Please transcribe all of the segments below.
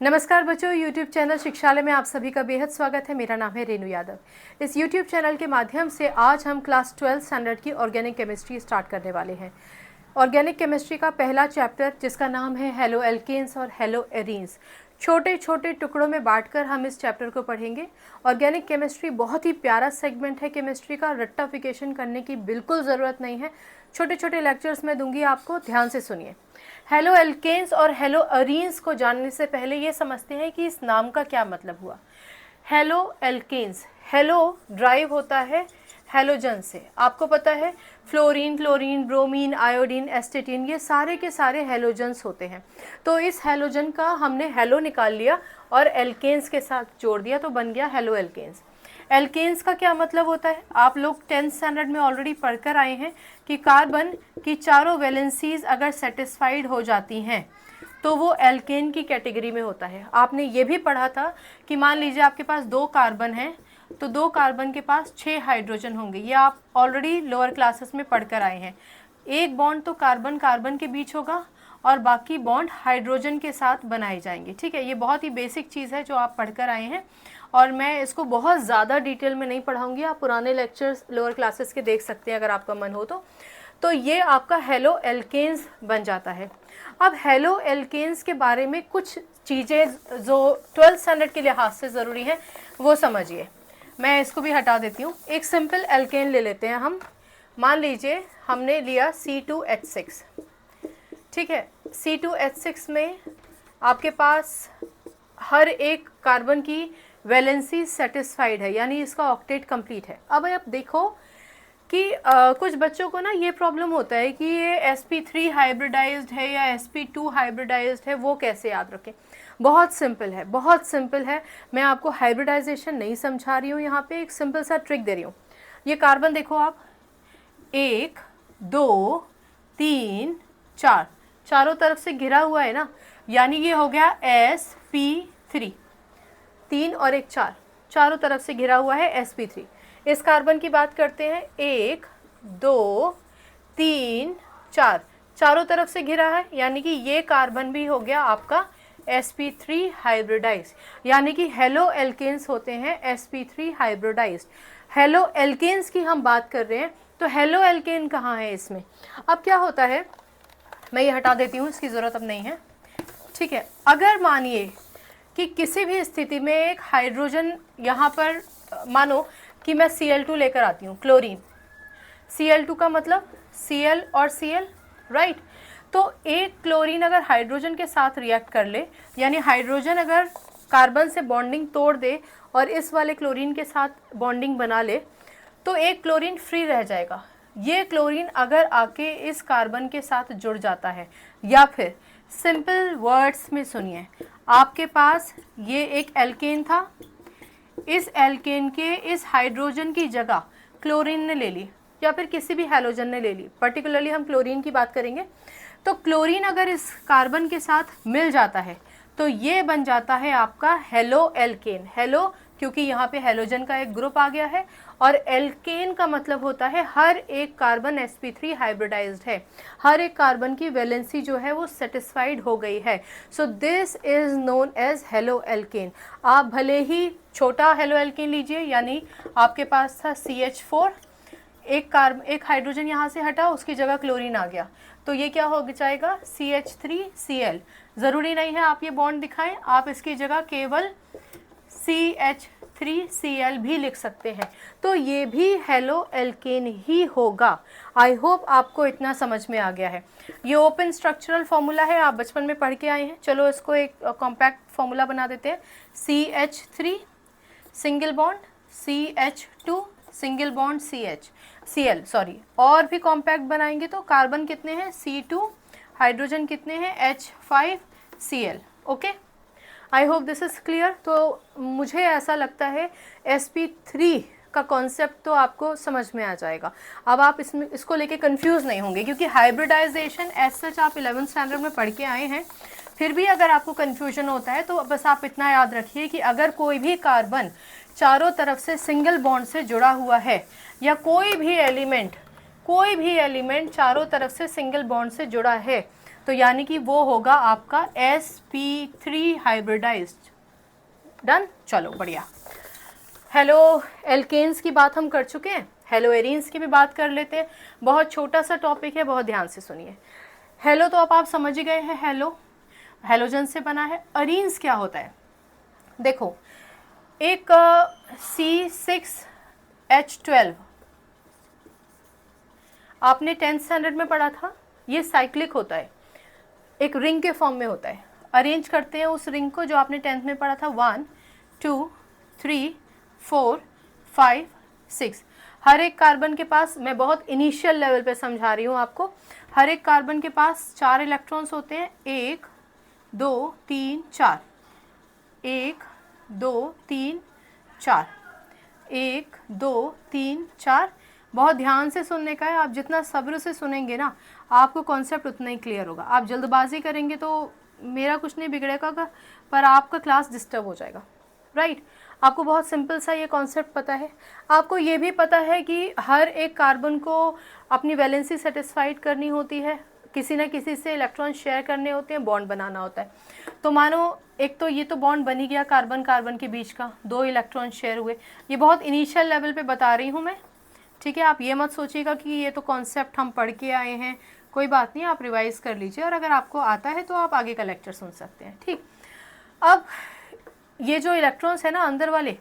नमस्कार बच्चों, YouTube channel शिक्षालय में आप सभी का बेहद स्वागत है। मेरा नाम है रेनू यादव। इस YouTube चैनल के माध्यम से आज हम क्लास 12 स्टैंडर्ड की ऑर्गेनिक केमिस्ट्री स्टार्ट करने वाले हैं। ऑर्गेनिक केमिस्ट्री का पहला चैप्टर जिसका नाम है हेलो एल्केन्स और हेलो एरीन्स, छोटे छोटे टुकड़ों में बांटकर हम इस चैप्टर को पढ़ेंगे। ऑर्गेनिक केमिस्ट्री बहुत ही प्यारा सेगमेंट है केमिस्ट्री का, रट्टाफिकेशन करने की बिल्कुल ज़रूरत नहीं है। छोटे छोटे लेक्चर्स मैं दूंगी आपको, ध्यान से सुनिए। हेलो एल्केन्स और हेलो एरीन्स को जानने से पहले ये समझते हैं कि इस नाम का क्या मतलब हुआ। हेलो एल्केन्स, हेलो ड्राइव होता है हेलोजन से, आपको पता है फ्लोरीन, क्लोरीन, ब्रोमीन, आयोडीन, एस्टेटीन, ये सारे के सारे हेलोजन्स होते हैं। तो इस हेलोजन का हमने हेलो निकाल लिया और एल्केन्स के साथ जोड़ दिया तो बन गया हेलो एल्केन्स। एल्केन्स का क्या मतलब होता है, आप लोग 10th स्टैंडर्ड में ऑलरेडी पढ़कर आए हैं कि कार्बन की चारों वैलेंसीज अगर सेटिस्फाइड हो जाती हैं तो वो एल्केन की कैटेगरी में होता है। आपने ये भी पढ़ा था कि मान लीजिए आपके पास 2 कार्बन हैं तो 2 कार्बन के पास 6 हाइड्रोजन होंगे, ये आप ऑलरेडी लोअर क्लासेस में पढ़कर आए हैं। एक बॉन्ड तो कार्बन कार्बन के बीच होगा और बाकी बॉन्ड हाइड्रोजन के साथ बनाए जाएंगे। ठीक है, ये बहुत ही बेसिक चीज़ है जो आप पढ़कर आए हैं और मैं इसको बहुत ज़्यादा डिटेल में नहीं पढ़ाऊंगी, आप पुराने लेक्चर्स लोअर क्लासेस के देख सकते हैं अगर आपका मन हो तो ये आपका हेलो एल्केन्स बन जाता है। अब हेलो एल्केन्स के बारे में कुछ चीज़ें जो 12th स्टैंडर्ड के लिहाज से ज़रूरी है वो समझिए। मैं इसको भी हटा देती हूँ। एक सिंपल एल्केन ले लेते हैं हम। मान लीजिए हमने लिया C2H6, ठीक है। C2H6 में आपके पास हर एक कार्बन की वैलेंसी सेटिस्फाइड है, यानी इसका ऑक्टेट कंप्लीट है। अब आप देखो कि कुछ बच्चों को ना ये प्रॉब्लम होता है कि ये sp3 हाइब्रिडाइज्ड है या sp2 हाइब्रिडाइज्ड है, वो कैसे याद रखें। बहुत सिंपल है, बहुत सिंपल है। मैं आपको हाइब्रिडाइजेशन नहीं समझा रही हूँ, यहाँ पे एक सिंपल सा ट्रिक दे रही हूँ। ये कार्बन देखो आप, 1 2 3 4, चारों तरफ से घिरा हुआ है ना, यानी ये हो गया sp3। 3 और 1 4, चारों तरफ से घिरा हुआ है sp3। इस कार्बन की बात करते हैं, 1 2 3 4, चारों तरफ से घिरा है, यानी कि ये कार्बन भी हो गया आपका sp3 हाइब्रिडाइज, यानी कि हेलो एल्केन्स होते हैं sp3 हाइब्रिडाइज। हेलो एल्केन्स की हम बात कर रहे हैं तो हेलो एल्केन कहाँ है इसमें। अब क्या होता है, मैं ये हटा देती हूँ, इसकी ज़रूरत अब नहीं है, ठीक है। अगर मानिए कि किसी भी स्थिति में एक हाइड्रोजन यहाँ पर, मानो कि मैं Cl2 लेकर आती हूँ, क्लोरीन। Cl2 का मतलब Cl और Cl, राइट। तो एक क्लोरीन अगर हाइड्रोजन के साथ रिएक्ट कर ले, यानी हाइड्रोजन अगर कार्बन से बॉन्डिंग तोड़ दे और इस वाले क्लोरीन के साथ बॉन्डिंग बना ले तो एक क्लोरीन फ्री रह जाएगा। ये क्लोरीन अगर आके इस कार्बन के साथ जुड़ जाता है, या फिर सिंपल वर्ड्स में सुनिए, आपके पास ये एक एल्केन था, इस एल्केन के इस हाइड्रोजन की जगह क्लोरीन ने ले ली या फिर किसी भी हैलोजन ने ले ली, पर्टिकुलरली हम क्लोरीन की बात करेंगे। तो क्लोरीन अगर इस कार्बन के साथ मिल जाता है तो ये बन जाता है आपका हेलो एल्केन। हेलो क्योंकि यहाँ पे हेलोजन का एक ग्रुप आ गया है, और एल्केन का मतलब होता है हर एक कार्बन sp3 हाइब्रिडाइज्ड है, हर एक कार्बन की वैलेंसी जो है वो सेटिस्फाइड हो गई है। So this is known as haloalkane. आप भले ही छोटा हेलो एल्केन लीजिए, यानी आपके पास था CH4, एक हाइड्रोजन यहाँ से हटा, उसकी जगह क्लोरीन आ गया, तो ये क्या हो जाएगा CH3Cl। ज़रूरी नहीं है आप ये बॉन्ड दिखाएं, आप इसकी जगह केवल CH3Cl भी लिख सकते हैं, तो ये भी हेलो एल्केन ही होगा। आई होप आपको इतना समझ में आ गया है। ये ओपन स्ट्रक्चरल फॉर्मूला है, आप बचपन में पढ़ के आए हैं। चलो इसको एक कॉम्पैक्ट फॉर्मूला बना देते हैं। CH3 single bond, CH2 single bond Cl, sorry, और भी कॉम्पैक्ट बनाएंगे तो कार्बन कितने हैं C2, हाइड्रोजन कितने हैं H5Cl। Okay, I hope this is clear. तो मुझे ऐसा लगता है sp3 का कॉन्सेप्ट तो आपको समझ में आ जाएगा। अब आप इसको लेके कंफ्यूज नहीं होंगे, क्योंकि हाइब्रिडाइजेशन एज सच आप 11th स्टैंडर्ड में पढ़ के आए हैं। फिर भी अगर आपको कन्फ्यूजन होता है तो बस आप इतना याद रखिए कि अगर कोई भी कार्बन चारों तरफ से सिंगल बॉन्ड से जुड़ा हुआ है, या कोई भी एलिमेंट कोई भी एलिमेंट चारों तरफ से सिंगल बॉन्ड से जुड़ा है तो यानी कि वो होगा आपका sp3 हाइब्रिडाइज्ड। डन, चलो बढ़िया। हेलो एल्केन्स की बात हम कर चुके हैं, हेलो एरीन्स की भी बात कर लेते हैं। बहुत छोटा सा टॉपिक है, बहुत ध्यान से सुनिए। हेलो तो अब आप समझ ही गए हैं, हेलो हेलोजन से बना है। अरीन्स क्या होता है? देखो, एक C6H12 आपने 10th स्टैंडर्ड में पढ़ा था, ये साइक्लिक होता है, एक रिंग के फॉर्म में होता है। अरेंज करते हैं उस रिंग को जो आपने 10th में पढ़ा था, 1 2 3 4 5 6। हर एक कार्बन के पास, मैं बहुत इनिशियल लेवल पे समझा रही हूँ आपको, हर एक कार्बन के पास 4 इलेक्ट्रॉन्स होते हैं, 1 2 3 4, 1 2 3 4, 1 2 3 4। बहुत ध्यान से सुनने का है, आप जितना सब्र से सुनेंगे ना आपको कॉन्सेप्ट उतना ही क्लियर होगा। आप जल्दबाजी करेंगे तो मेरा कुछ नहीं बिगड़ेगा पर आपका क्लास डिस्टर्ब हो जाएगा, राइट। आपको बहुत सिंपल सा ये कॉन्सेप्ट पता है। आपको ये भी पता है कि हर एक कार्बन को अपनी वैलेंसी सेटिस्फाइड करनी होती है, किसी न किसी से इलेक्ट्रॉन शेयर करने होते हैं, बॉन्ड बनाना होता है। तो मानो एक तो ये तो बॉन्ड बन ही गया कार्बन कार्बन के बीच का, 2 इलेक्ट्रॉन शेयर हुए। ये बहुत इनिशियल लेवल पे बता रही हूँ मैं, ठीक है। आप ये मत सोचिएगा कि ये तो कॉन्सेप्ट हम पढ़ के आए हैं, कोई बात नहीं, आप रिवाइज कर लीजिए और अगर आपको आता है तो आप आगे का लेक्चर सुन सकते हैं, ठीक। अब ये जो इलेक्ट्रॉन्स है ना अंदर वाले,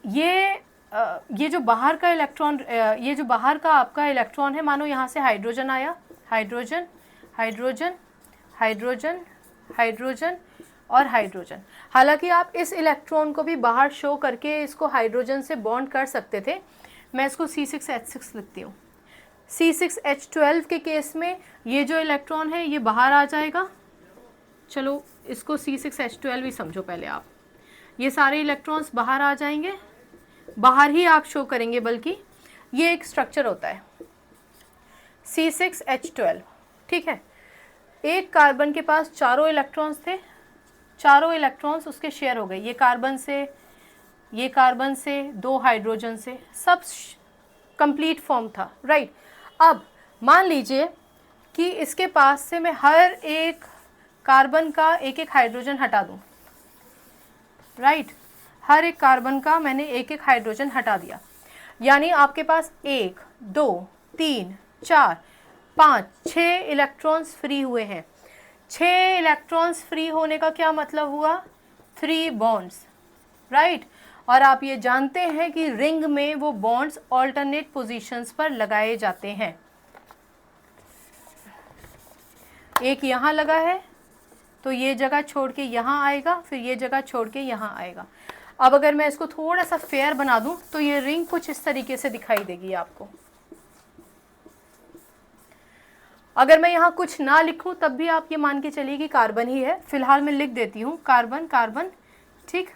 ये जो बाहर का इलेक्ट्रॉन, ये जो बाहर का आपका इलेक्ट्रॉन है, मानो यहाँ से हाइड्रोजन आया, हाइड्रोजन हाइड्रोजन हाइड्रोजन हाइड्रोजन और हाइड्रोजन। हालांकि आप इस इलेक्ट्रॉन को भी बाहर शो करके इसको हाइड्रोजन से बॉन्ड कर सकते थे। मैं इसको C6H6 लिखती हूँ। C6H12 के केस में ये जो इलेक्ट्रॉन है ये बाहर आ जाएगा। चलो इसको C6H12 ही समझो पहले आप। ये सारे इलेक्ट्रॉन्स बाहर आ जाएंगे, बाहर ही आप शो करेंगे, बल्कि ये एक स्ट्रक्चर होता है C6H12, ठीक है। एक कार्बन के पास चारों इलेक्ट्रॉन्स थे, चारों इलेक्ट्रॉन्स उसके शेयर हो गए, ये कार्बन से, ये कार्बन से, 2 हाइड्रोजन से, सब कंप्लीट फॉर्म था, राइट। अब मान लीजिए कि इसके पास से मैं हर एक कार्बन का एक एक हाइड्रोजन हटा दूं, राइट। हर एक कार्बन का मैंने एक एक हाइड्रोजन हटा दिया, यानी आपके पास 1 2 3 4 5 6 इलेक्ट्रॉन्स फ्री हुए हैं। 6 इलेक्ट्रॉन्स फ्री होने का क्या मतलब हुआ? 3 बॉन्ड्स, राइट। और आप ये जानते हैं कि रिंग में वो बॉन्ड्स ऑल्टरनेट पोजीशंस पर लगाए जाते हैं। एक यहाँ लगा है तो ये जगह छोड़ के यहाँ आएगा, फिर ये जगह छोड़ के यहाँ आएगा। अब अगर मैं इसको थोड़ा सा फेयर बना दूं तो ये रिंग कुछ इस तरीके से दिखाई देगी आपको। अगर मैं यहाँ कुछ ना लिखूं तब भी आप ये मान के चलिए कि कार्बन ही है। फिलहाल मैं लिख देती हूँ कार्बन कार्बन, ठीक,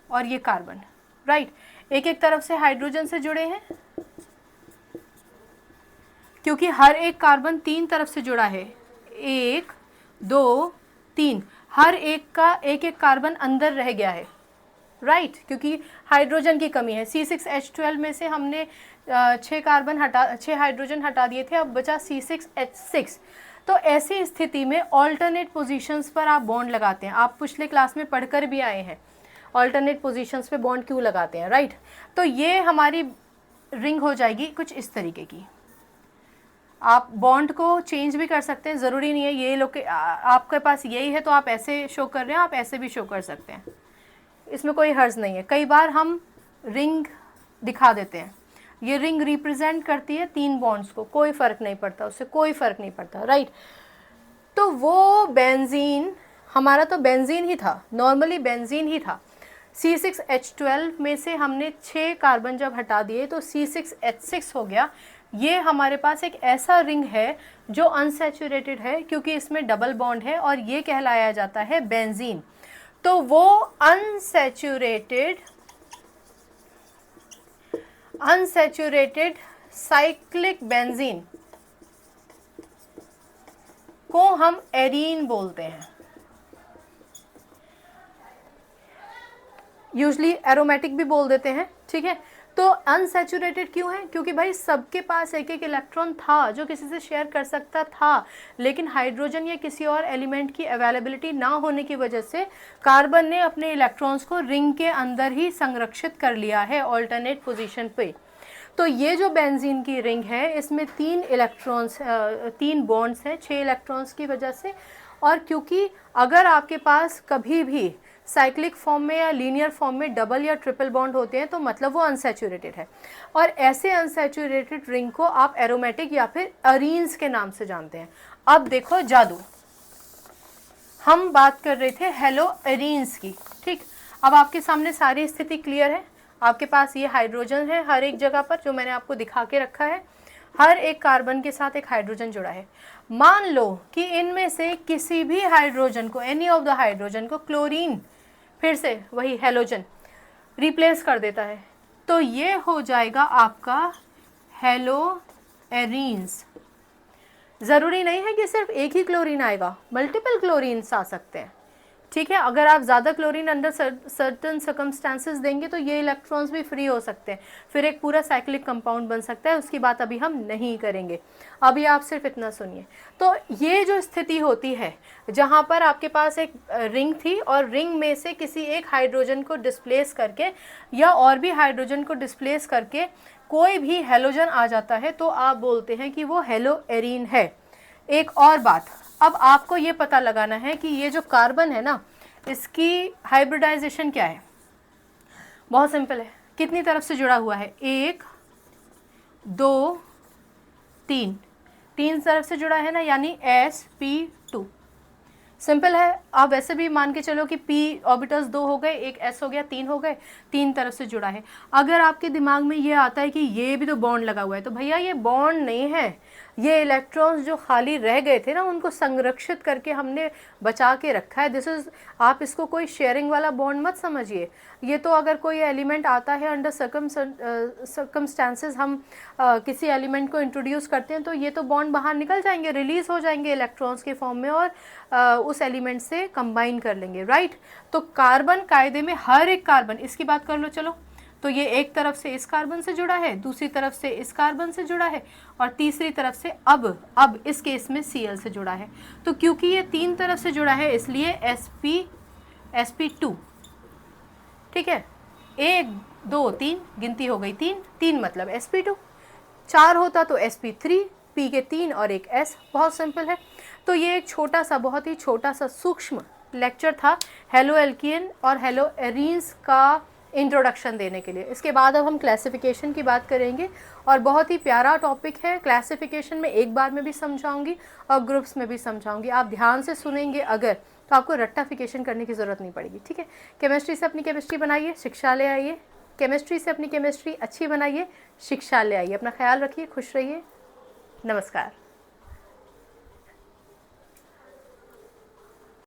और ये कार्बन, राइट। एक एक तरफ से हाइड्रोजन से जुड़े हैं क्योंकि हर एक कार्बन 3 तरफ से जुड़ा है, 1 2 3। हर एक का एक एक कार्बन अंदर रह गया है, राइट, क्योंकि हाइड्रोजन की कमी है। C6H12 में से हमने 6 हाइड्रोजन हटा दिए थे, अब बचा C6H6। तो ऐसी स्थिति में ऑल्टरनेट पोजीशंस पर आप बॉन्ड लगाते हैं। आप पिछले क्लास में पढ़कर भी आए हैं ऑल्टरनेट पोजीशंस पे बॉन्ड क्यों लगाते हैं, राइट। तो ये हमारी रिंग हो जाएगी कुछ इस तरीके की। आप बॉन्ड को चेंज भी कर सकते हैं, ज़रूरी नहीं है ये लोग आपके पास यही है तो आप ऐसे शो कर रहे हैं, आप ऐसे भी शो कर सकते हैं, इसमें कोई हर्ज नहीं है। कई बार हम रिंग दिखा देते हैं, ये रिंग रिप्रेजेंट करती है 3 बॉन्ड्स को, कोई फ़र्क नहीं पड़ता, उससे कोई फ़र्क नहीं पड़ता, राइट। तो वो बेंजीन, हमारा तो बेंजीन ही था, नॉर्मली बेंजीन ही था। C6H12 में से हमने 6 कार्बन जब हटा दिए तो C6H6 हो गया। ये हमारे पास एक ऐसा रिंग है जो अनसैचुरेटेड है क्योंकि इसमें डबल बॉन्ड है और ये कहलाया जाता है बेंजीन। तो वो अनसैचुरेटेड साइक्लिक बेंजीन को हम एरीन बोलते हैं। यूजली एरोमेटिक भी बोल देते हैं, ठीक है। तो अनसैचुरेटेड क्यों है? क्योंकि भाई सबके पास एक एक इलेक्ट्रॉन था जो किसी से शेयर कर सकता था, लेकिन हाइड्रोजन या किसी और एलिमेंट की अवेलेबिलिटी ना होने की वजह से कार्बन ने अपने इलेक्ट्रॉन्स को रिंग के अंदर ही संरक्षित कर लिया है ऑल्टरनेट पोजीशन पे। तो ये जो बेंजीन की रिंग है इसमें 3 इलेक्ट्रॉन्स 3 बॉन्ड्स हैं 6 इलेक्ट्रॉन्स की वजह से। और क्योंकि अगर आपके पास कभी भी साइक्लिक फॉर्म में या लीनियर फॉर्म में डबल या ट्रिपल बॉन्ड होते हैं तो मतलब वो अनसैचुरेटेड है। और ऐसे अनसैचुरेटेड रिंग को आप एरोमेटिक या फिर अरीन्स के नाम से जानते हैं। अब देखो जादू, हम बात कर रहे थे हेलो अरीन्स की, ठीक। अब आपके सामने सारी स्थिति क्लियर है। आपके पास ये हाइड्रोजन है हर एक जगह पर जो मैंने आपको दिखा के रखा है, हर एक कार्बन के साथ एक हाइड्रोजन जुड़ा है। मान लो कि इनमें से किसी भी हाइड्रोजन को, एनी ऑफ द हाइड्रोजन को क्लोरीन फिर से वही हेलोजन रिप्लेस कर देता है, तो ये हो जाएगा आपका हेलो एरीन्स। ज़रूरी नहीं है कि सिर्फ एक ही क्लोरीन आएगा, मल्टीपल क्लोरीन्स आ सकते हैं, ठीक है। अगर आप ज़्यादा क्लोरीन अंडर सर्टेन सर्कमस्टांसेस देंगे तो ये इलेक्ट्रॉन्स भी फ्री हो सकते हैं, फिर एक पूरा साइक्लिक कंपाउंड बन सकता है, उसकी बात अभी हम नहीं करेंगे। अभी आप सिर्फ इतना सुनिए। तो ये जो स्थिति होती है जहाँ पर आपके पास एक रिंग थी और रिंग में से किसी एक हाइड्रोजन को डिस्प्लेस करके या और भी हाइड्रोजन को डिस्प्लेस करके कोई भी हेलोजन आ जाता है तो आप बोलते हैं कि वो हेलो एरीन है। एक और बात, अब आपको ये पता लगाना है कि ये जो कार्बन है ना, इसकी हाइब्रिडाइजेशन क्या है। बहुत सिंपल है, कितनी तरफ से जुड़ा हुआ है, 1 2 3, 3 तरफ से जुड़ा है ना, यानी sp2। सिंपल है। आप वैसे भी मान के चलो कि p ऑर्बिटल्स 2 हो गए, एक s हो गया, 3 हो गए, 3 तरफ से जुड़ा है। अगर आपके दिमाग में ये आता है कि ये भी तो बॉन्ड लगा हुआ है, तो भैया ये बॉन्ड नहीं है, ये इलेक्ट्रॉन्स जो खाली रह गए थे ना उनको संरक्षित करके हमने बचा के रखा है। दिस इज, आप इसको कोई शेयरिंग वाला बॉन्ड मत समझिए। ये तो अगर कोई एलिमेंट आता है अंडर सर्कमस्टांसेस, हम किसी एलिमेंट को इंट्रोड्यूस करते हैं तो ये तो बॉन्ड बाहर निकल जाएंगे, रिलीज हो जाएंगे इलेक्ट्रॉन्स के फॉर्म में और उस एलिमेंट से कंबाइन कर लेंगे, राइट। तो कार्बन कायदे में हर एक कार्बन, इसकी बात कर लो चलो, तो ये एक तरफ से इस कार्बन से जुड़ा है, दूसरी तरफ से इस कार्बन से जुड़ा है और तीसरी तरफ से अब इस केस में Cl से जुड़ा है। तो क्योंकि ये 3 तरफ से जुड़ा है इसलिए sp2, ठीक है। 1 2 3 गिनती हो गई 3, 3 मतलब sp2, 4 होता तो sp3, p के 3 और एक s। बहुत सिंपल है। तो ये एक छोटा सा, बहुत ही छोटा सा सूक्ष्म लेक्चर था हेलो एल्कीन और हेलो एरीन्स का इंट्रोडक्शन देने के लिए। इसके बाद अब हम क्लासिफिकेशन की बात करेंगे और बहुत ही प्यारा टॉपिक है। क्लासिफिकेशन में एक बार में भी समझाऊंगी और ग्रुप्स में भी समझाऊंगी। आप ध्यान से सुनेंगे अगर, तो आपको रट्टाफिकेशन करने की ज़रूरत नहीं पड़ेगी, ठीक है। केमिस्ट्री से अपनी केमिस्ट्री बनाइए, शिक्षा ले आइए। केमिस्ट्री से अपनी केमिस्ट्री अच्छी बनाइए, शिक्षा ले आइए। अपना ख्याल रखिए, खुश रहिए, नमस्कार।